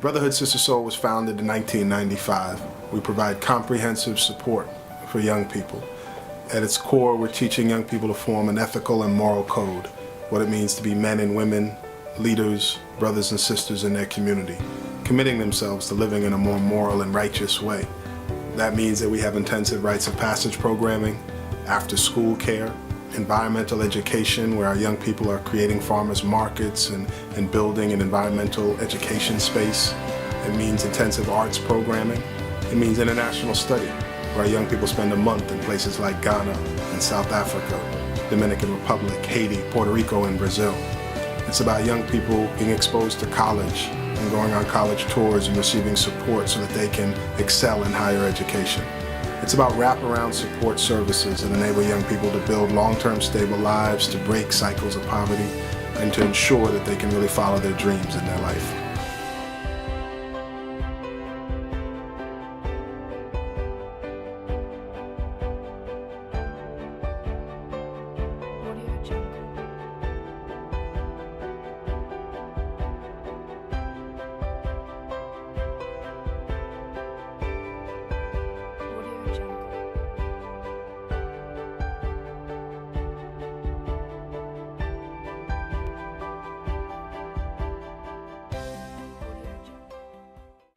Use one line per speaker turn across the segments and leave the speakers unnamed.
Brotherhood Sister Soul was founded in 1995. We provide comprehensive support for young people. At its core, we're teaching young people to form an ethical and moral code, what it means to be men and women, leaders, brothers and sisters in their community, committing themselves to living in a more moral and righteous way. That means that we have intensive rites of passage programming, after-school care, environmental education, where our young people are creating farmers markets and building an environmental education space. It means intensive arts programming. It means international study, where our young people spend a month in places like Ghana and South Africa, Dominican Republic, Haiti, Puerto Rico, and Brazil. It's about young people being exposed to college and going on college tours and receiving support so that they can excel in higher education. It's about wraparound support services that enable young people to build long-term stable lives, to break cycles of poverty, and to ensure that they can really follow their dreams in their life.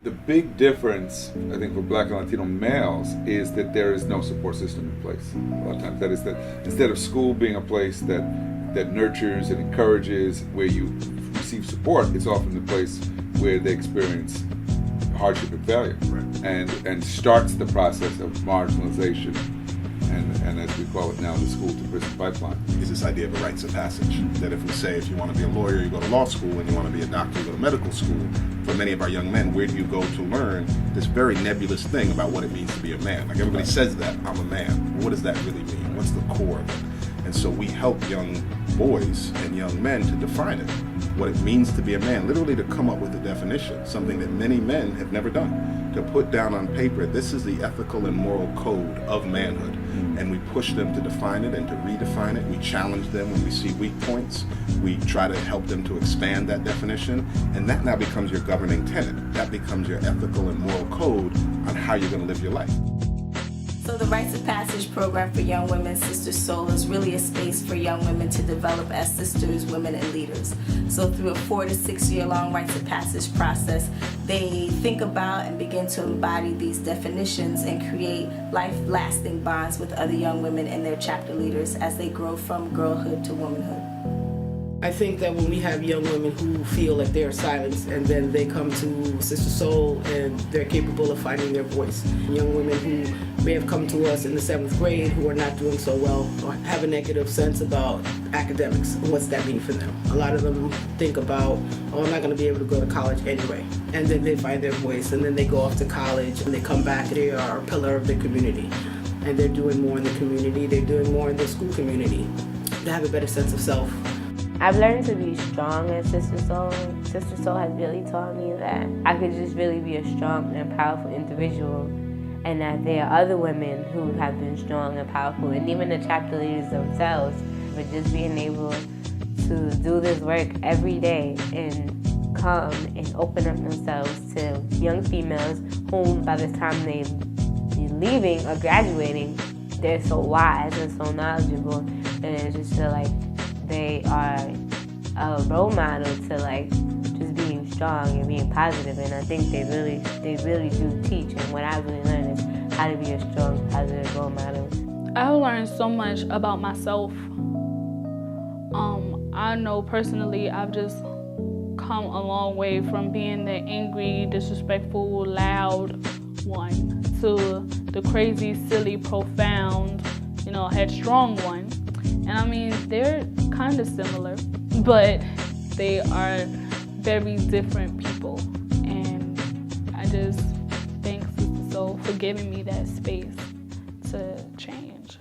The big difference, I think, for Black and Latino males is that there is no support system in place. A lot of times, that is that instead of school being a place that nurtures and encourages, where you receive support, it's often the place where they experience hardship and failure, right, and starts the process of marginalization. And as we call it now, the school to prison pipeline.
Is this idea of a rites of passage, that if we say if you want to be a lawyer, you go to law school, and you want to be a doctor, you go to medical school. For many of our young men, where do you go to learn this very nebulous thing about what it means to be a man? Like, everybody says that, I'm a man. What does that really mean? What's the core of it? And so we help young boys and young men to define it, what it means to be a man, literally to come up with a definition, something that many men have never done, to put down on paper, this is the ethical and moral code of manhood. And we push them to define it and to redefine it. We challenge them when we see weak points. We try to help them to expand that definition. And that now becomes your governing tenet. That becomes your ethical and moral code on how you're going to live your life.
So the Rites of Passage program for young women, Sister Soul, is really a space for young women to develop as sisters, women, and leaders. So through a 4 to 6 year long Rites of Passage process, they think about and begin to embody these definitions and create life-lasting bonds with other young women and their chapter leaders as they grow from girlhood to womanhood.
I think that when we have young women who feel like they're silenced, and then they come to Sister Soul and they're capable of finding their voice. Young women who may have come to us in the 7th grade who are not doing so well or have a negative sense about academics. What's that mean for them? A lot of them think about, oh, I'm not going to be able to go to college anyway. And then they find their voice, and then they go off to college, and they come back. They are a pillar of the community. And they're doing more in the community. They're doing more in the school community. They have a better sense of self.
I've learned to be strong at Sister Soul. Sister Soul has really taught me that I could just really be a strong and powerful individual, and that there are other women who have been strong and powerful, and even the chapter leaders themselves. But just being able to do this work every day and come and open up themselves to young females whom by the time they're leaving or graduating, they're so wise and so knowledgeable, and I just feel like they are a role model to like just being strong and being positive, and I think they really do teach. And what I really learned is how to be a strong, positive role model.
I learned so much about myself. I know personally I've just come a long way from being the angry, disrespectful, loud one to the crazy, silly, profound, headstrong one. And I mean, they're kind of similar, but they are very different people. And I just thank Sister Soul for giving me that space to change.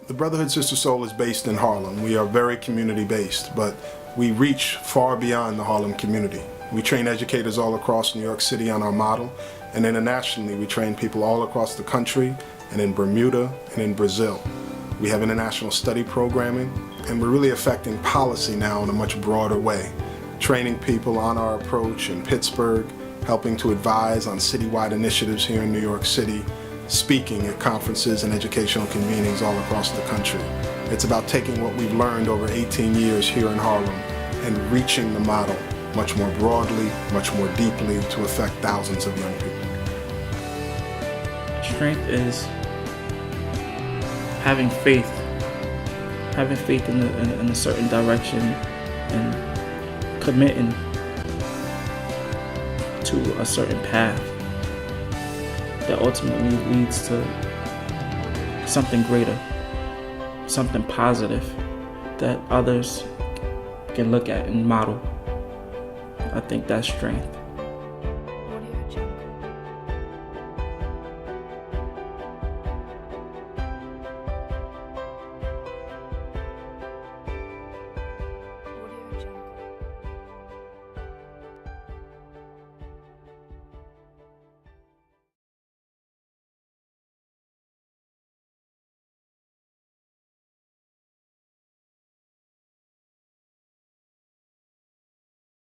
The Brotherhood Sister Soul is based in Harlem. We are very community-based, but we reach far beyond the Harlem community. We train educators all across New York City on our model, and internationally we train people all across the country, and in Bermuda and in Brazil. We have international study programming, and we're really affecting policy now in a much broader way. training people on our approach in Pittsburgh, helping to advise on citywide initiatives here in New York City, speaking at conferences and educational convenings all across the country. It's about taking what we've learned over 18 years here in Harlem and reaching the model much more broadly, much more deeply to affect thousands of young people.
Strength is having faith in a certain direction and committing to a certain path that ultimately leads to something greater, something positive that others can look at and model. I think that's strength.